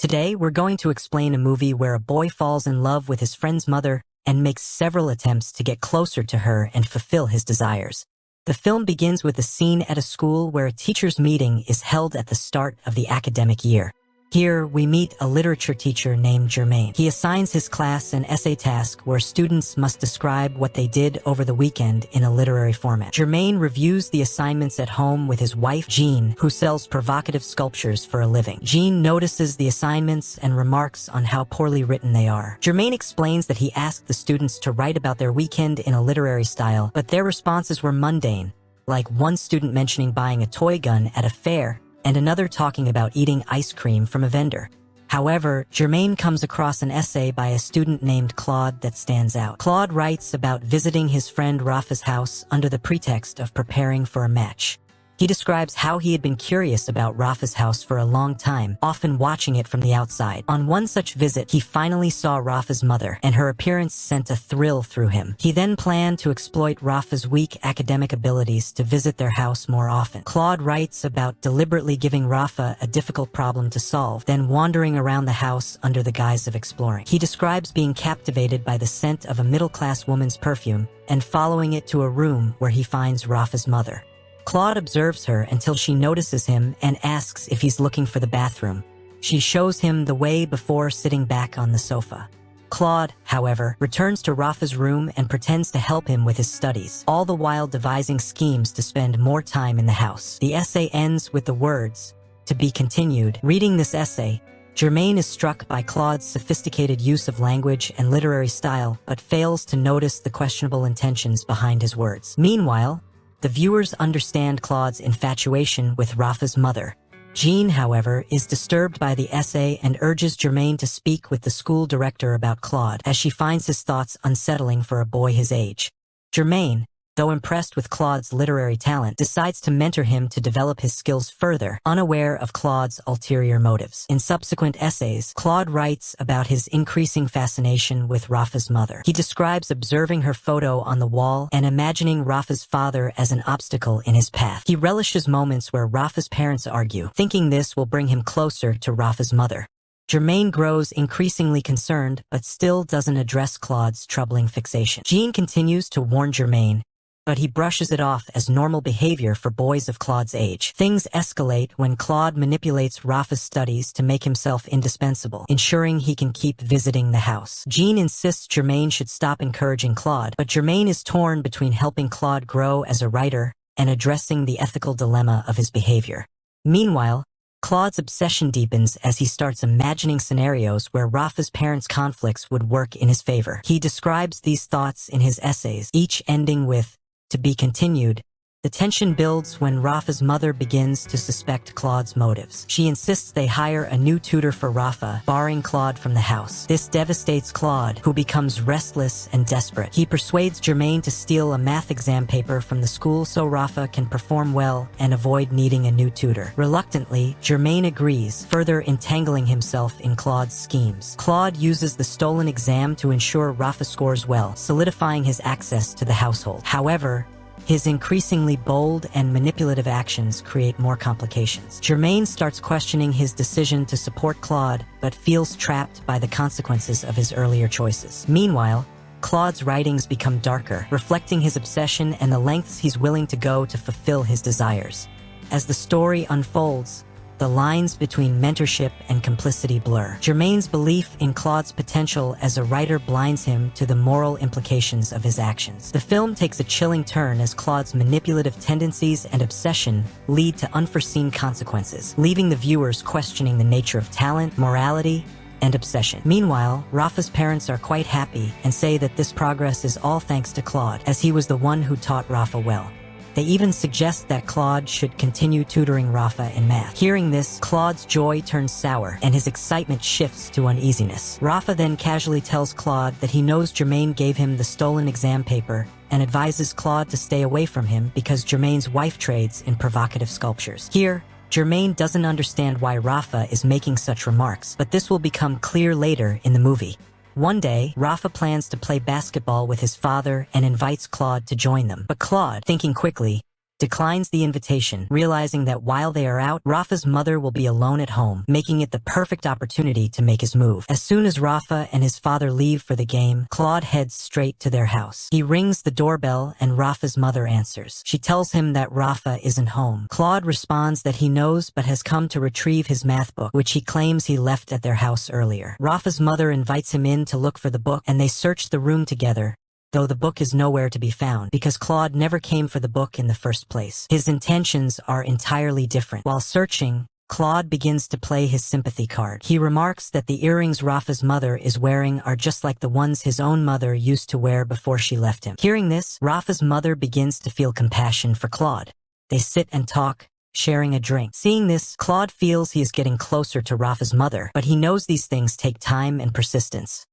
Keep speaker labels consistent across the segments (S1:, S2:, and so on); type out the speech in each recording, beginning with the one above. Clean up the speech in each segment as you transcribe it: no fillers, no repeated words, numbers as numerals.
S1: Today, we're going to explain a movie where a boy falls in love with his friend's mother and makes several attempts to get closer to her and fulfill his desires. The film begins with a scene at a school where a teachers' meeting is held at the start of the academic year. Here, we meet a literature teacher named Germain. He assigns his class an essay task where students must describe what they did over the weekend in a literary format. Germain reviews the assignments at home with his wife, Jean, who sells provocative sculptures for a living. Jean notices the assignments and remarks on how poorly written they are. Germain explains that he asked the students to write about their weekend in a literary style, but their responses were mundane, like one student mentioning buying a toy gun at a fair, and another talking about eating ice cream from a vendor. However, Germain comes across an essay by a student named Claude that stands out. Claude writes about visiting his friend Rafa's house under the pretext of preparing for a match. He describes how he had been curious about Rafa's house for a long time, often watching it from the outside. On one such visit, he finally saw Rafa's mother, and her appearance sent a thrill through him. He then planned to exploit Rafa's weak academic abilities to visit their house more often. Claude writes about deliberately giving Rafa a difficult problem to solve, then wandering around the house under the guise of exploring. He describes being captivated by the scent of a middle-class woman's perfume and following it to a room where he finds Rafa's mother. Claude observes her until she notices him and asks if he's looking for the bathroom. She shows him the way before sitting back on the sofa. Claude, however, returns to Rafa's room and pretends to help him with his studies, all the while devising schemes to spend more time in the house. The essay ends with the words, "To be continued." Reading this essay, Germain is struck by Claude's sophisticated use of language and literary style, but fails to notice the questionable intentions behind his words. Meanwhile, the viewers understand Claude's infatuation with Rafa's mother. Jean, however, is disturbed by the essay and urges Germain to speak with the school director about Claude, as she finds his thoughts unsettling for a boy his age. Germain, though impressed with Claude's literary talent, decides to mentor him to develop his skills further, unaware of Claude's ulterior motives. In subsequent essays, Claude writes about his increasing fascination with Rafa's mother. He describes observing her photo on the wall and imagining Rafa's father as an obstacle in his path. He relishes moments where Rafa's parents argue, thinking this will bring him closer to Rafa's mother. Germain grows increasingly concerned, but still doesn't address Claude's troubling fixation. Jean continues to warn Germain, but he brushes it off as normal behavior for boys of Claude's age. Things escalate when Claude manipulates Rafa's studies to make himself indispensable, ensuring he can keep visiting the house. Jean insists Germain should stop encouraging Claude, but Germain is torn between helping Claude grow as a writer and addressing the ethical dilemma of his behavior. Meanwhile, Claude's obsession deepens as he starts imagining scenarios where Rafa's parents' conflicts would work in his favor. He describes these thoughts in his essays, each ending with "To be continued." The tension builds when Rafa's mother begins to suspect Claude's motives. She insists they hire a new tutor for Rafa, barring Claude from the house. This devastates Claude, who becomes restless and desperate. He persuades Germain to steal a math exam paper from the school so Rafa can perform well and avoid needing a new tutor. Reluctantly, Germain agrees, further entangling himself in Claude's schemes. Claude uses the stolen exam to ensure Rafa scores well, solidifying his access to the household. However, his increasingly bold and manipulative actions create more complications. Germain starts questioning his decision to support Claude, but feels trapped by the consequences of his earlier choices. Meanwhile, Claude's writings become darker, reflecting his obsession and the lengths he's willing to go to fulfill his desires. As the story unfolds, the lines between mentorship and complicity blur. Germain's belief in Claude's potential as a writer blinds him to the moral implications of his actions. The film takes a chilling turn as Claude's manipulative tendencies and obsession lead to unforeseen consequences, leaving the viewers questioning the nature of talent, morality, and obsession. Meanwhile, Rafa's parents are quite happy and say that this progress is all thanks to Claude, as he was the one who taught Rafa well. They even suggest that Claude should continue tutoring Rafa in math. Hearing this, Claude's joy turns sour, and his excitement shifts to uneasiness. Rafa then casually tells Claude that he knows Germain gave him the stolen exam paper and advises Claude to stay away from him because Germain's wife trades in provocative sculptures. Here, Germain doesn't understand why Rafa is making such remarks, but this will become clear later in the movie. One day, Rafa plans to play basketball with his father and invites Claude to join them. But Claude, thinking quickly, declines the invitation, realizing that while they are out, Rafa's mother will be alone at home, making it the perfect opportunity to make his move. As soon as Rafa and his father leave for the game, Claude heads straight to their house. He rings the doorbell and Rafa's mother answers. She tells him that Rafa isn't home. Claude responds that he knows but has come to retrieve his math book, which he claims he left at their house earlier. Rafa's mother invites him in to look for the book, and they search the room together, though the book is nowhere to be found because Claude never came for the book in the first place. His intentions are entirely different. While searching, Claude begins to play his sympathy card. He remarks that the earrings Rafa's mother is wearing are just like the ones his own mother used to wear before she left him. Hearing this, Rafa's mother begins to feel compassion for Claude. They sit and talk, sharing a drink. Seeing this, Claude feels he is getting closer to Rafa's mother, but he knows these things take time and persistence.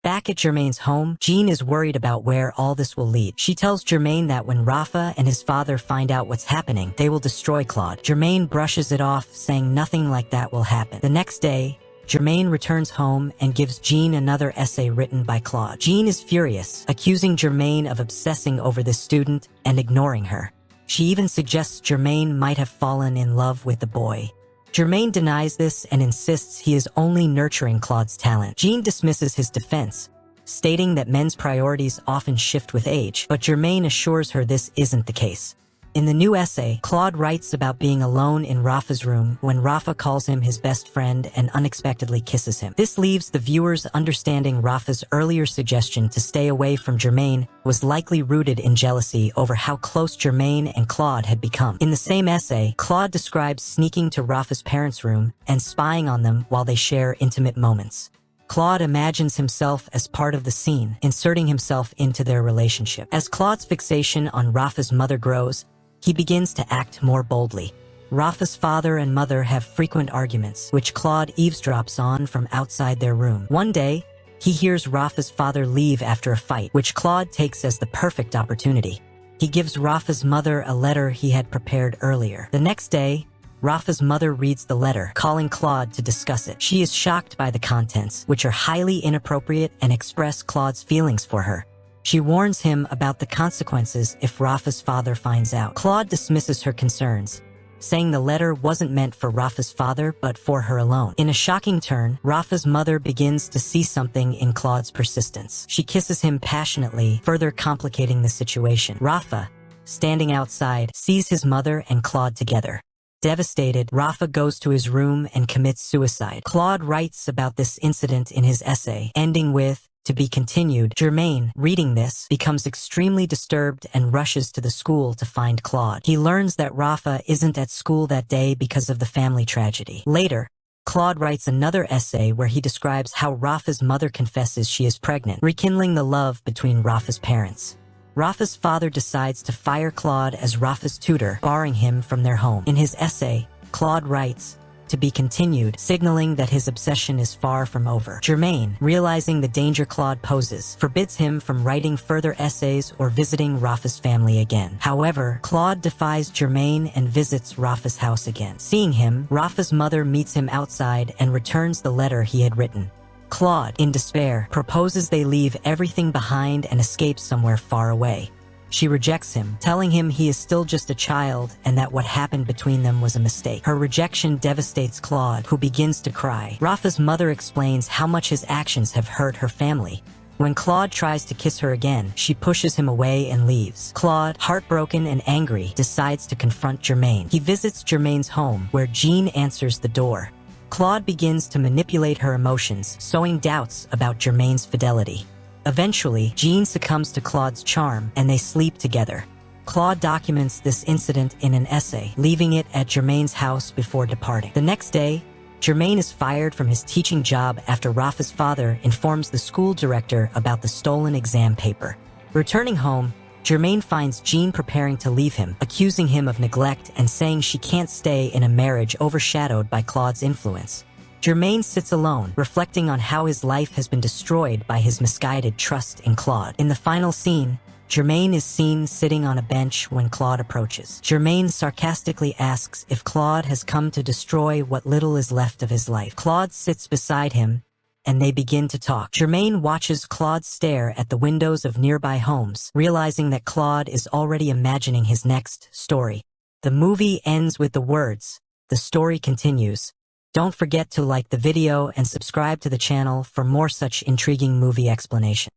S1: Back at Germain's home, Jean is worried about where all this will lead. She tells Germain that when Rafa and his father find out what's happening, they will destroy Claude. Germain brushes it off, saying nothing like that will happen. The next day, Germain returns home and gives Jean another essay written by Claude. Jean is furious, accusing Germain of obsessing over this student and ignoring her. She even suggests Germain might have fallen in love with the boy. Germain denies this and insists he is only nurturing Claude's talent. Jean dismisses his defense, stating that men's priorities often shift with age, but Germain assures her this isn't the case. In the new essay, Claude writes about being alone in Rafa's room when Rafa calls him his best friend and unexpectedly kisses him. This leaves the viewers understanding Rafa's earlier suggestion to stay away from Germain was likely rooted in jealousy over how close Germain and Claude had become. In the same essay, Claude describes sneaking to Rafa's parents' room and spying on them while they share intimate moments. Claude imagines himself as part of the scene, inserting himself into their relationship. As Claude's fixation on Rafa's mother grows, he begins to act more boldly. Rafa's father and mother have frequent arguments, which Claude eavesdrops on from outside their room. One day, he hears Rafa's father leave after a fight, which Claude takes as the perfect opportunity. He gives Rafa's mother a letter he had prepared earlier. The next day, Rafa's mother reads the letter, calling Claude to discuss it. She is shocked by the contents, which are highly inappropriate and express Claude's feelings for her. She warns him about the consequences if Rafa's father finds out. Claude dismisses her concerns, saying the letter wasn't meant for Rafa's father but for her alone. In a shocking turn, Rafa's mother begins to see something in Claude's persistence. She kisses him passionately, further complicating the situation. Rafa, standing outside, sees his mother and Claude together. Devastated, Rafa goes to his room and commits suicide. Claude writes about this incident in his essay, ending with, "To be continued." Germain, reading this, becomes extremely disturbed and rushes to the school to find Claude. He learns that Rafa isn't at school that day because of the family tragedy. Later, Claude writes another essay where he describes how Rafa's mother confesses she is pregnant, rekindling the love between Rafa's parents. Rafa's father decides to fire Claude as Rafa's tutor, barring him from their home. In his essay, Claude writes, "To be continued," signaling that his obsession is far from over. Germain, realizing the danger Claude poses, forbids him from writing further essays or visiting Rafa's family again. However, Claude defies Germain and visits Rafa's house again. Seeing him, Rafa's mother meets him outside and returns the letter he had written. Claude, in despair, proposes they leave everything behind and escape somewhere far away. She rejects him, telling him he is still just a child and that what happened between them was a mistake. Her rejection devastates Claude, who begins to cry. Rafa's mother explains how much his actions have hurt her family. When Claude tries to kiss her again, she pushes him away and leaves. Claude, heartbroken and angry, decides to confront Germain. He visits Germain's home, where Jean answers the door. Claude begins to manipulate her emotions, sowing doubts about Germain's fidelity. Eventually, Jean succumbs to Claude's charm, and they sleep together. Claude documents this incident in an essay, leaving it at Germain's house before departing. The next day, Germain is fired from his teaching job after Rafa's father informs the school director about the stolen exam paper. Returning home, Germain finds Jean preparing to leave him, accusing him of neglect and saying she can't stay in a marriage overshadowed by Claude's influence. Germain sits alone, reflecting on how his life has been destroyed by his misguided trust in Claude. In the final scene, Germain is seen sitting on a bench when Claude approaches. Germain sarcastically asks if Claude has come to destroy what little is left of his life. Claude sits beside him and they begin to talk. Germaine watches Claude stare at the windows of nearby homes, realizing that Claude is already imagining his next story. The movie ends with the words, "The story continues." Don't forget to like the video and subscribe to the channel for more such intriguing movie explanation.